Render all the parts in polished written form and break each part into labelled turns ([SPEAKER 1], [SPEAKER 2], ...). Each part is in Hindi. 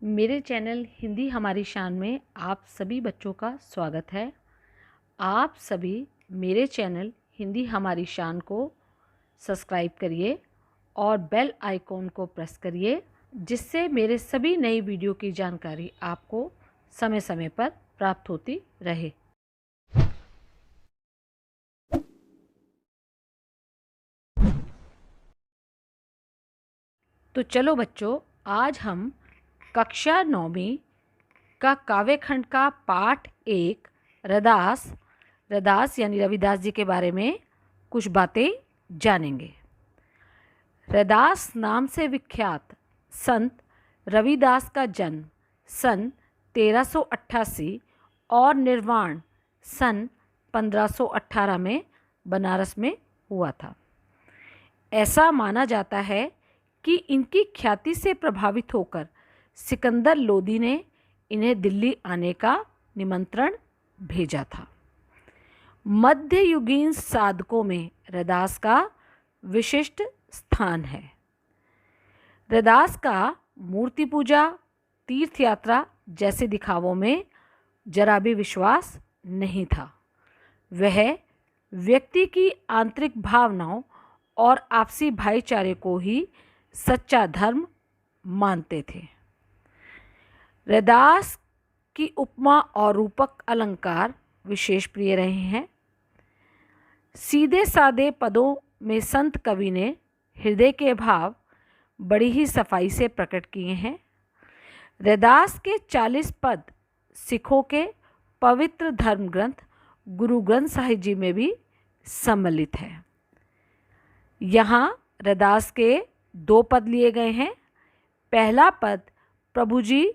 [SPEAKER 1] मेरे चैनल हिंदी हमारी शान में आप सभी बच्चों का स्वागत है। आप सभी मेरे चैनल हिंदी हमारी शान को सब्सक्राइब करिए और बेल आइकॉन को प्रेस करिए, जिससे मेरे सभी नई वीडियो की जानकारी आपको समय समय पर प्राप्त होती रहे। तो चलो बच्चों, आज हम कक्षा 9वीं का काव्यखंड का पाठ 1 रदास यानी रविदास जी के बारे में कुछ बातें जानेंगे। रदास नाम से विख्यात संत रविदास का जन्म सन 1388 और निर्वाण सन 1518 में बनारस में हुआ था। ऐसा माना जाता है कि इनकी ख्याति से प्रभावित होकर सिकंदर लोदी ने इन्हें दिल्ली आने का निमंत्रण भेजा था। मध्ययुगीन साधकों में रदास का विशिष्ट स्थान है। रदास का मूर्ति पूजा, तीर्थ यात्रा जैसे दिखावों में जरा भी विश्वास नहीं था। वह व्यक्ति की आंतरिक भावनाओं और आपसी भाईचारे को ही सच्चा धर्म मानते थे। रदास की उपमा और रूपक अलंकार विशेष प्रिय रहे हैं। सीधे सादे पदों में संत कवि ने हृदय के भाव बड़ी ही सफाई से प्रकट किए हैं। रदास के 40 पद सिखों के पवित्र धर्म ग्रंथ गुरु ग्रंथ साहिब जी में भी सम्मिलित है। यहाँ रदास के 2 पद लिए गए हैं। पहला पद प्रभु जी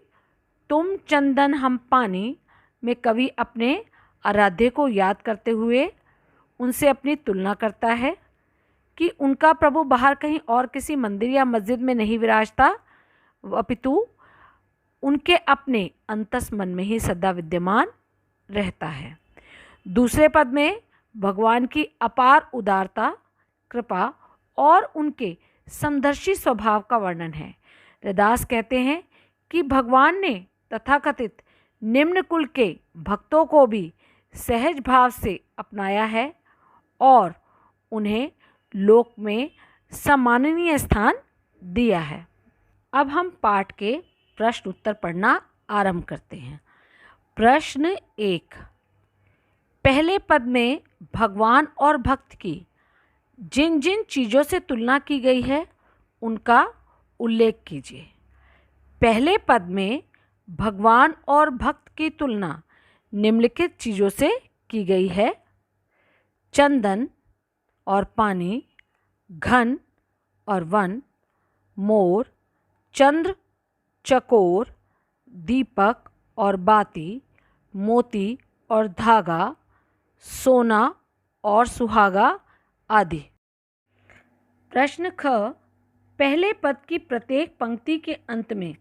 [SPEAKER 1] तुम चंदन हम पानी में कवि अपने आराध्य को याद करते हुए उनसे अपनी तुलना करता है कि उनका प्रभु बाहर कहीं और किसी मंदिर या मस्जिद में नहीं विराजता, अपितु उनके अपने अंतस मन में ही सदा विद्यमान रहता है। दूसरे पद में भगवान की अपार उदारता, कृपा और उनके समदर्शी स्वभाव का वर्णन है। रदास कहते हैं कि भगवान ने तथाकथित निम्न कुल के भक्तों को भी सहज भाव से अपनाया है और उन्हें लोक में सम्माननीय स्थान दिया है। अब हम पाठ के प्रश्न उत्तर पढ़ना आरंभ करते हैं। प्रश्न 1, पहले पद में भगवान और भक्त की जिन जिन चीज़ों से तुलना की गई है उनका उल्लेख कीजिए। पहले पद में भगवान और भक्त की तुलना निम्नलिखित चीज़ों से की गई है: चंदन और पानी, घन और वन, मोर, चंद्र, चकोर, दीपक और बाती, मोती और धागा, सोना और सुहागा आदि। प्रश्न ख, पहले पद की प्रत्येक पंक्ति के अंत में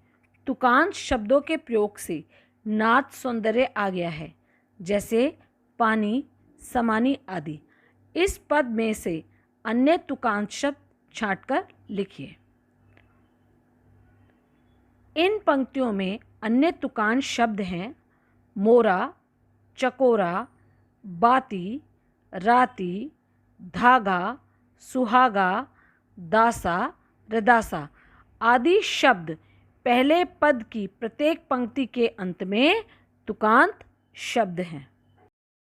[SPEAKER 1] तुकांश शब्दों के प्रयोग से नाद सौंदर्य आ गया है, जैसे पानी, समानी आदि। इस पद में से अन्य तुकांश शब्द छांटकर लिखिए। इन पंक्तियों में अन्य तुकांश शब्द हैं मोरा, चकोरा, बाती, राती, धागा, सुहागा, दासा, रदासा आदि शब्द पहले पद की प्रत्येक पंक्ति के अंत में तुकांत शब्द हैं।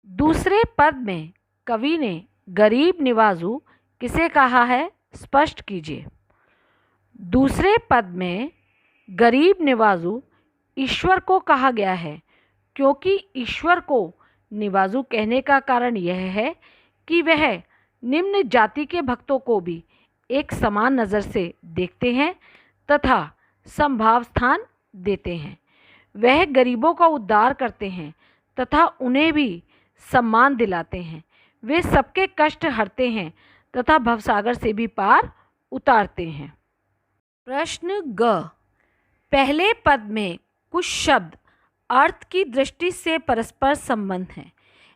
[SPEAKER 1] दूसरे पद में कवि ने गरीब निवाजू किसे कहा है, स्पष्ट कीजिए। दूसरे पद में गरीब निवाजू ईश्वर को कहा गया है, क्योंकि ईश्वर को निवाजू कहने का कारण यह है कि वह निम्न जाति के भक्तों को भी एक समान नज़र से देखते हैं तथा संभाव स्थान देते हैं। वह गरीबों का उद्धार करते हैं तथा उन्हें भी सम्मान दिलाते हैं। वे सबके कष्ट हरते हैं तथा भवसागर से भी पार उतारते हैं। प्रश्न ग, पहले पद में कुछ शब्द अर्थ की दृष्टि से परस्पर संबंध हैं।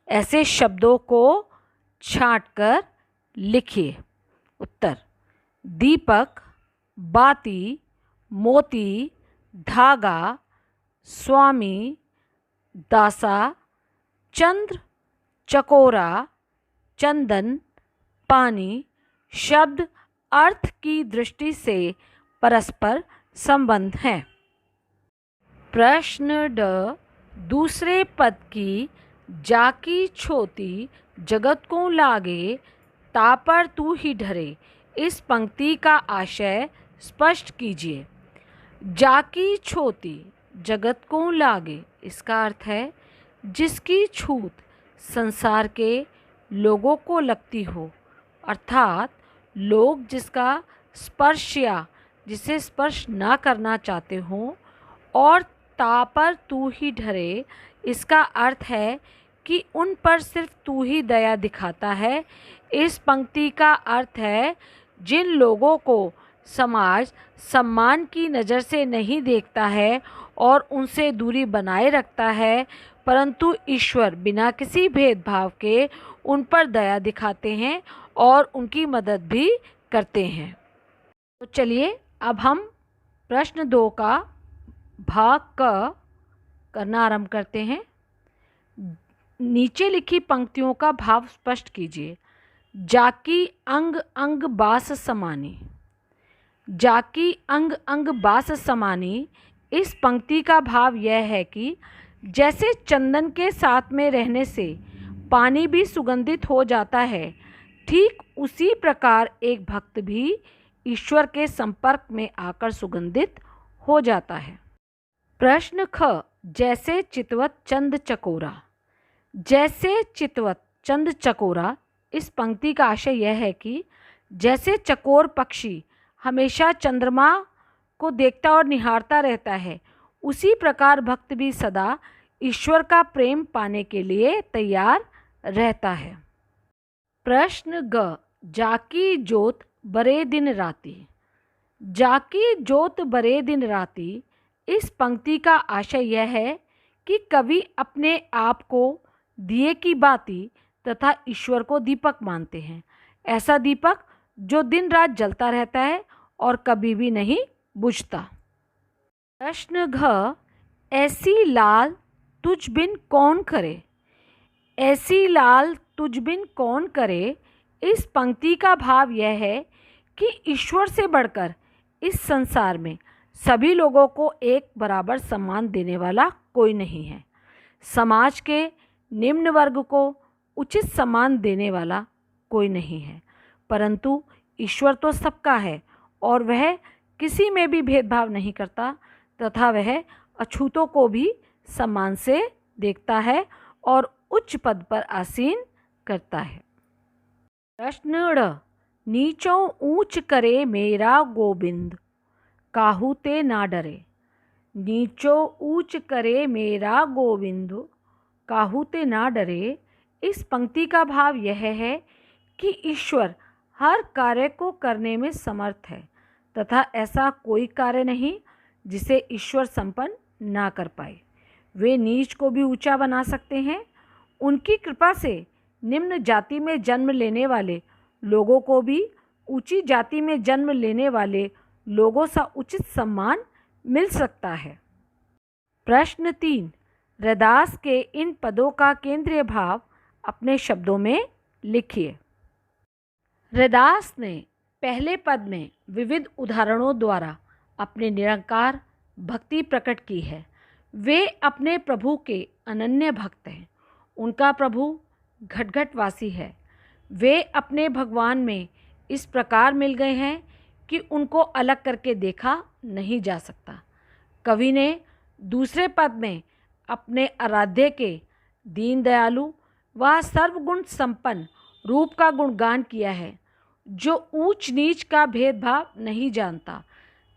[SPEAKER 1] ऐसे शब्दों को छांटकर लिखिए। उत्तर: दीपक, बाती, मोती, धागा, स्वामी, दासा, चंद्र, चकोरा, चंदन, पानी शब्द अर्थ की दृष्टि से परस्पर संबंध हैं। प्रश्न ड, दूसरे पद की जाकी छोती जगत को लागे, तापर तू ही ढरे, इस पंक्ति का आशय स्पष्ट कीजिए। जाकी छोती जगत को लागे, इसका अर्थ है जिसकी छूत संसार के लोगों को लगती हो, अर्थात लोग जिसका स्पर्श या जिसे स्पर्श ना करना चाहते हों। और तापर तू ही ढरे, इसका अर्थ है कि उन पर सिर्फ तू ही दया दिखाता है। इस पंक्ति का अर्थ है जिन लोगों को समाज सम्मान की नज़र से नहीं देखता है और उनसे दूरी बनाए रखता है, परंतु ईश्वर बिना किसी भेदभाव के उन पर दया दिखाते हैं और उनकी मदद भी करते हैं। तो चलिए अब हम प्रश्न 2 का भाग क करना आरंभ करते हैं। नीचे लिखी पंक्तियों का भाव स्पष्ट कीजिए। जाकी अंग अंग बास समानी, जाकी अंग अंग बास समानी, इस पंक्ति का भाव यह है कि जैसे चंदन के साथ में रहने से पानी भी सुगंधित हो जाता है, ठीक उसी प्रकार एक भक्त भी ईश्वर के संपर्क में आकर सुगंधित हो जाता है। प्रश्न ख, जैसे चितवत चंद चकोरा, जैसे चितवत चंद चकोरा, इस पंक्ति का आशय यह है कि जैसे चकोर पक्षी हमेशा चंद्रमा को देखता और निहारता रहता है, उसी प्रकार भक्त भी सदा ईश्वर का प्रेम पाने के लिए तैयार रहता है। प्रश्न ग, जाकी जोत बरे दिन राती, जाकी जोत बरे दिन राती, इस पंक्ति का आशय यह है कि कवि अपने आप को दिए की बाती तथा ईश्वर को दीपक मानते हैं, ऐसा दीपक जो दिन रात जलता रहता है और कभी भी नहीं बुझता। प्रश्न घ, ऐसी लाल तुझ बिन कौन करे, ऐसी लाल तुझ बिन कौन करे, इस पंक्ति का भाव यह है कि ईश्वर से बढ़कर इस संसार में सभी लोगों को एक बराबर सम्मान देने वाला कोई नहीं है। समाज के निम्न वर्ग को उचित सम्मान देने वाला कोई नहीं है, परंतु ईश्वर तो सबका है और वह किसी में भी भेदभाव नहीं करता तथा वह अछूतों को भी सम्मान से देखता है और उच्च पद पर आसीन करता है। प्रश्न ड़, नीचों ऊंच करे मेरा गोविंद, काहू ते ना डरे, नीचों ऊंच करे मेरा गोविंद, काहू ते ना डरे, इस पंक्ति का भाव यह है कि ईश्वर हर कार्य को करने में समर्थ है तथा ऐसा कोई कार्य नहीं जिसे ईश्वर संपन्न ना कर पाए। वे नीच को भी ऊंचा बना सकते हैं। उनकी कृपा से निम्न जाति में जन्म लेने वाले लोगों को भी ऊंची जाति में जन्म लेने वाले लोगों सा उचित सम्मान मिल सकता है। प्रश्न 3, रैदास के इन पदों का केंद्रीय भाव अपने शब्दों में लिखिए। रैदास ने पहले पद में विविध उदाहरणों द्वारा अपने निरंकार भक्ति प्रकट की है। वे अपने प्रभु के अनन्य भक्त हैं। उनका प्रभु घटघटवासी है। वे अपने भगवान में इस प्रकार मिल गए हैं कि उनको अलग करके देखा नहीं जा सकता। कवि ने दूसरे पद में अपने आराध्य के दीन दयालु व सर्वगुण संपन्न रूप का गुणगान किया है, जो ऊंच नीच का भेदभाव नहीं जानता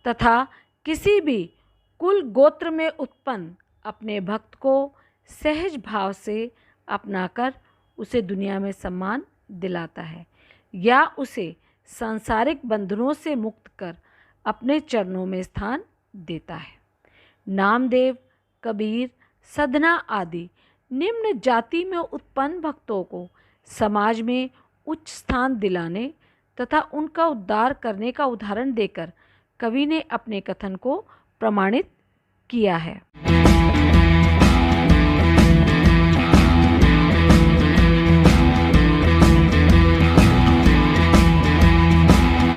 [SPEAKER 1] तथा किसी भी कुल गोत्र में उत्पन्न अपने भक्त को सहज भाव से अपनाकर उसे दुनिया में सम्मान दिलाता है या उसे सांसारिक बंधनों से मुक्त कर अपने चरणों में स्थान देता है। नामदेव, कबीर, सदना आदि निम्न जाति में उत्पन्न भक्तों को समाज में उच्च स्थान दिलाने तथा उनका उद्धार करने का उदाहरण देकर कवि ने अपने कथन को प्रमाणित किया है।